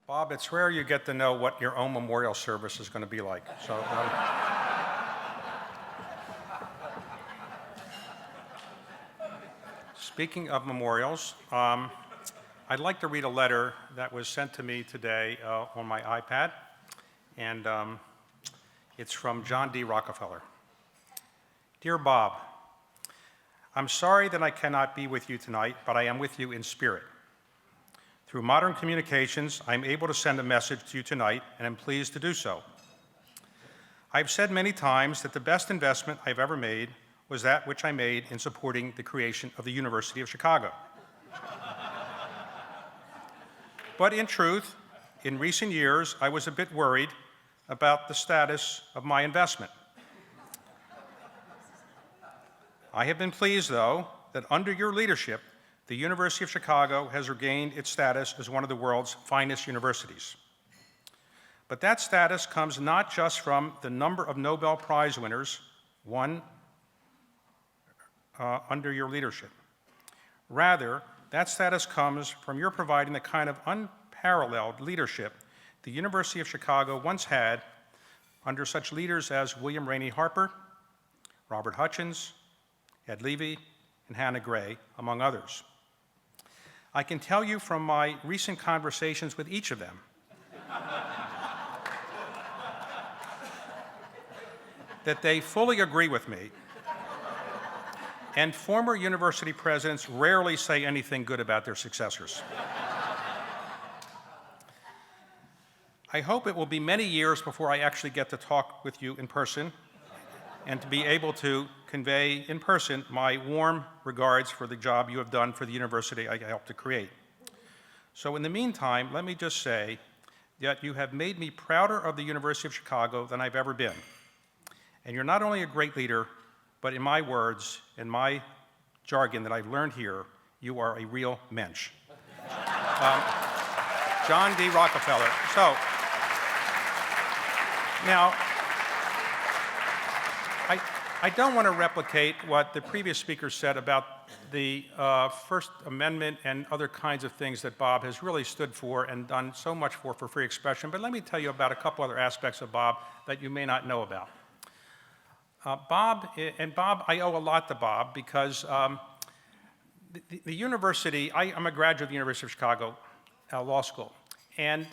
Bob, it's rare you get to know what your own memorial service is going to be like. So, speaking of memorials, I'd like to read a letter that was sent to me today on my iPad, and it's from John D. Rockefeller. Dear Bob, I'm sorry that I cannot be with you tonight, but I am with you in spirit. Through modern communications, I'm able to send a message to you tonight, and I'm pleased to do so. I've said many times that the best investment I've ever made was that which I made in supporting the creation of the University of Chicago. But in truth, in recent years, I was a bit worried about the status of my investment. I have been pleased, though, that under your leadership, the University of Chicago has regained its status as one of the world's finest universities. But that status comes not just from the number of Nobel Prize winners won under your leadership. Rather, that status comes from your providing the kind of unparalleled leadership the University of Chicago once had under such leaders as William Rainey Harper, Robert Hutchins, Ed Levy, and Hannah Gray, among others. I can tell you from my recent conversations with each of them that they fully agree with me, and former university presidents rarely say anything good about their successors. I hope it will be many years before I actually get to talk with you in person and to be able to convey in person my warm regards for the job you have done for the university I helped to create. So in the meantime, let me just say that you have made me prouder of the University of Chicago than I've ever been. And you're not only a great leader, but in my words, in my jargon that I've learned here, you are a real mensch. John D. Rockefeller. So, now, I don't want to replicate what the previous speaker said about the First Amendment and other kinds of things that Bob has really stood for and done so much for free expression, but let me tell you about a couple other aspects of Bob that you may not know about. Bob, I owe a lot to Bob because the university, I'm a graduate of the University of Chicago Law School. And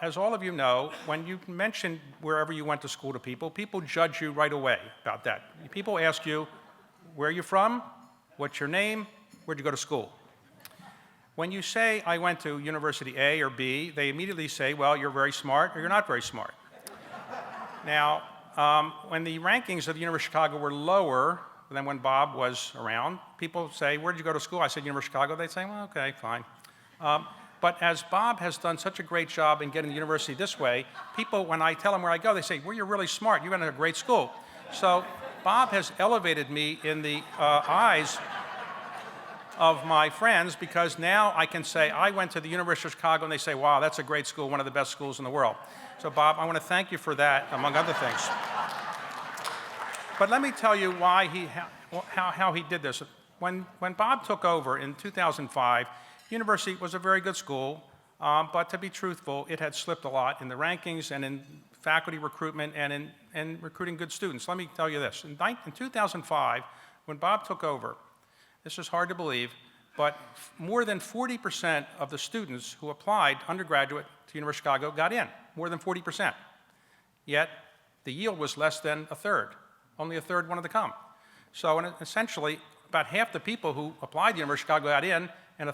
as all of you know, when you mention wherever you went to school to people, people judge you right away about that. People ask you, where are you from? What's your name? Where'd you go to school? When you say, I went to University A or B, they immediately say, well, you're very smart or you're not very smart. Now, when the rankings of the University of Chicago were lower than when Bob was around, people say, where'd you go to school? I said, University of Chicago. They'd say, well, okay, fine. But as Bob has done such a great job in getting the university this way, people, when I tell them where I go, they say, well, you're really smart. You went to a great school. So Bob has elevated me in the eyes of my friends because now I can say, I went to the University of Chicago, and they say, wow, that's a great school, one of the best schools in the world. So Bob, I want to thank you for that, among other things. But let me tell you why how he did this. When Bob took over in 2005, university was a very good school, but to be truthful, it had slipped a lot in the rankings and in faculty recruitment and in recruiting good students. Let me tell you this. In 2005, when Bob took over, this is hard to believe, but more than 40% of the students who applied undergraduate to University of Chicago got in, more than 40%. Yet, the yield was less than a third. Only a third wanted to come. So essentially, about half the people who applied to University of Chicago got in, and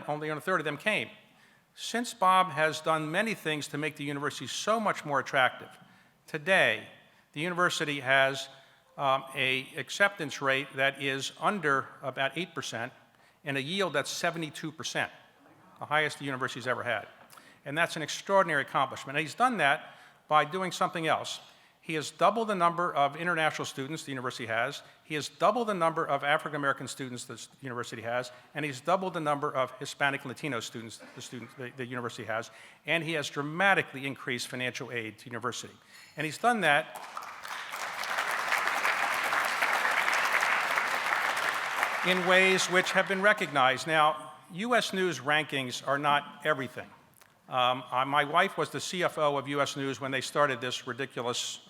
only a third of them came. Since Bob has done many things to make the university so much more attractive, today the university has an acceptance rate that is under about 8% and a yield that's 72%, the highest the university's ever had. And that's an extraordinary accomplishment. And he's done that by doing something else. He has doubled the number of international students the university has. He has doubled the number of African American students the university has, and he's doubled the number of Hispanic and Latino students the university has, and he has dramatically increased financial aid to the university. And he's done that in ways which have been recognized. Now, US News rankings are not everything. My wife was the CFO of US News when they started this ridiculous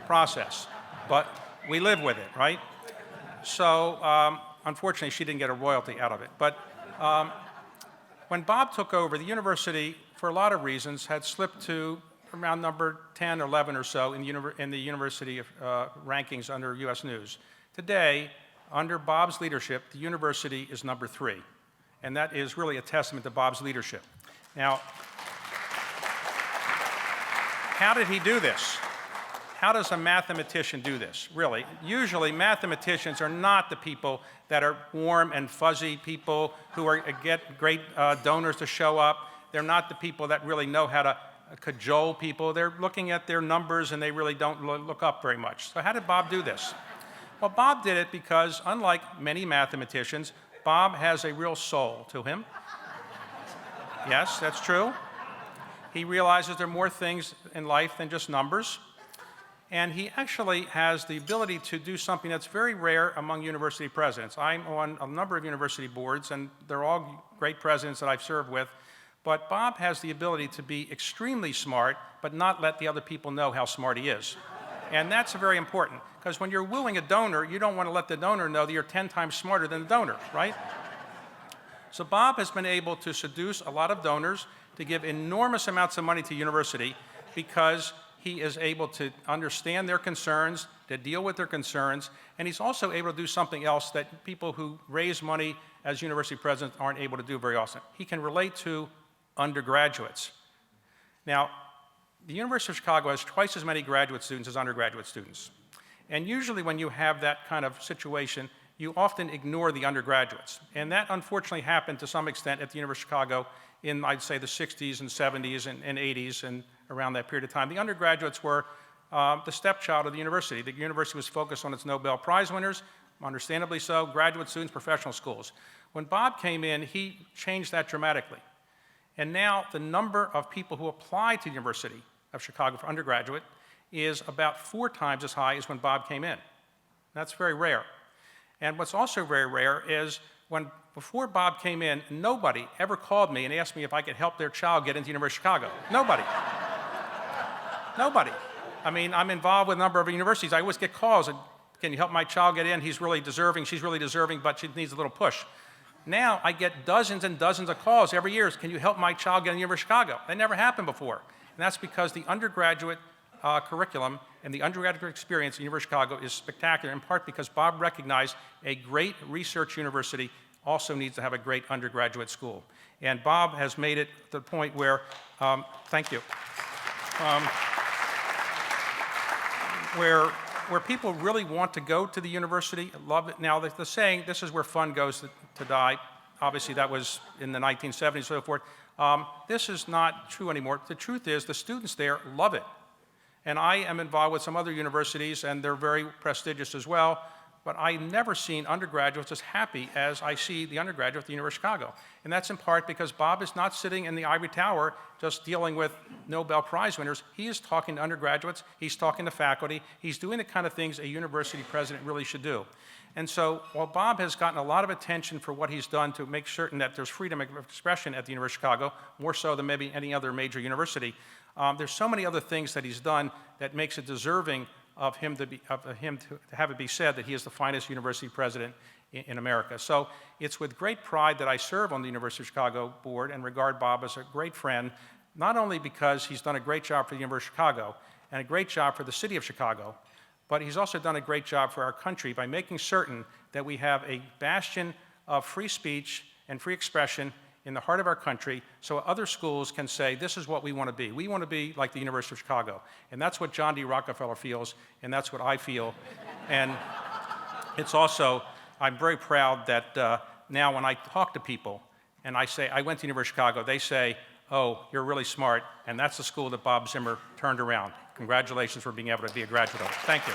process, but we live with it, right? So unfortunately, she didn't get a royalty out of it. But when Bob took over, the university, for a lot of reasons, had slipped to around number 10 or 11 or so in the university rankings under US News. Today, under Bob's leadership, the university is number 3. And that is really a testament to Bob's leadership. Now, how did he do this? How does a mathematician do this, really? Usually, mathematicians are not the people that are warm and fuzzy people who get great donors to show up. They're not the people that really know how to cajole people. They're looking at their numbers, and they really don't look up very much. So how did Bob do this? Well, Bob did it because, unlike many mathematicians, Bob has a real soul to him. Yes, that's true. He realizes there are more things in life than just numbers. And he actually has the ability to do something that's very rare among university presidents. I'm on a number of university boards, and they're all great presidents that I've served with. But Bob has the ability to be extremely smart, but not let the other people know how smart he is. And that's very important, because when you're wooing a donor, you don't want to let the donor know that you're 10 times smarter than the donor, right? So Bob has been able to seduce a lot of donors to give enormous amounts of money to university because he is able to understand their concerns, to deal with their concerns, and he's also able to do something else that people who raise money as university presidents aren't able to do very often. He can relate to undergraduates. Now, the University of Chicago has twice as many graduate students as undergraduate students. And usually when you have that kind of situation, you often ignore the undergraduates. And that unfortunately happened to some extent at the University of Chicago in, I'd say, the 60s and 70s and 80s and around that period of time. The undergraduates were the stepchild of the university. The university was focused on its Nobel Prize winners, understandably so, graduate students, professional schools. When Bob came in, he changed that dramatically. And now the number of people who apply to the University of Chicago for undergraduate is about 4 times as high as when Bob came in. That's very rare. And what's also very rare is before Bob came in, nobody ever called me and asked me if I could help their child get into the University of Chicago. Nobody. Nobody. I mean, I'm involved with a number of universities. I always get calls, can you help my child get in? He's really deserving, she's really deserving, but she needs a little push. Now I get dozens and dozens of calls every year. Can you help my child get in the University of Chicago? That never happened before. And that's because the undergraduate curriculum and the undergraduate experience at the University of Chicago is spectacular, in part because Bob recognized a great research university also needs to have a great undergraduate school. And Bob has made it to the point where, thank you, where people really want to go to the university, love it. Now, the saying, this is where fun goes to die, obviously that was in the 1970s and so forth. This is not true anymore. The truth is the students there love it. And I am involved with some other universities, and they're very prestigious as well, but I've never seen undergraduates as happy as I see the undergraduate at the University of Chicago. And that's in part because Bob is not sitting in the ivory tower just dealing with Nobel Prize winners. He is talking to undergraduates, he's talking to faculty, he's doing the kind of things a university president really should do. And so while Bob has gotten a lot of attention for what he's done to make certain that there's freedom of expression at the University of Chicago, more so than maybe any other major university, there's so many other things that he's done that makes it deserving of him to have it be said that he is the finest university president in America. So it's with great pride that I serve on the University of Chicago board and regard Bob as a great friend, not only because he's done a great job for the University of Chicago and a great job for the city of Chicago, but he's also done a great job for our country by making certain that we have a bastion of free speech and free expression in the heart of our country so other schools can say, this is what we want to be. We want to be like the University of Chicago. And that's what John D. Rockefeller feels, and that's what I feel. And it's also, I'm very proud that now when I talk to people and I say, I went to the University of Chicago, they say, oh, you're really smart, and that's the school that Bob Zimmer turned around. Congratulations for being able to be a graduate of it. Thank you.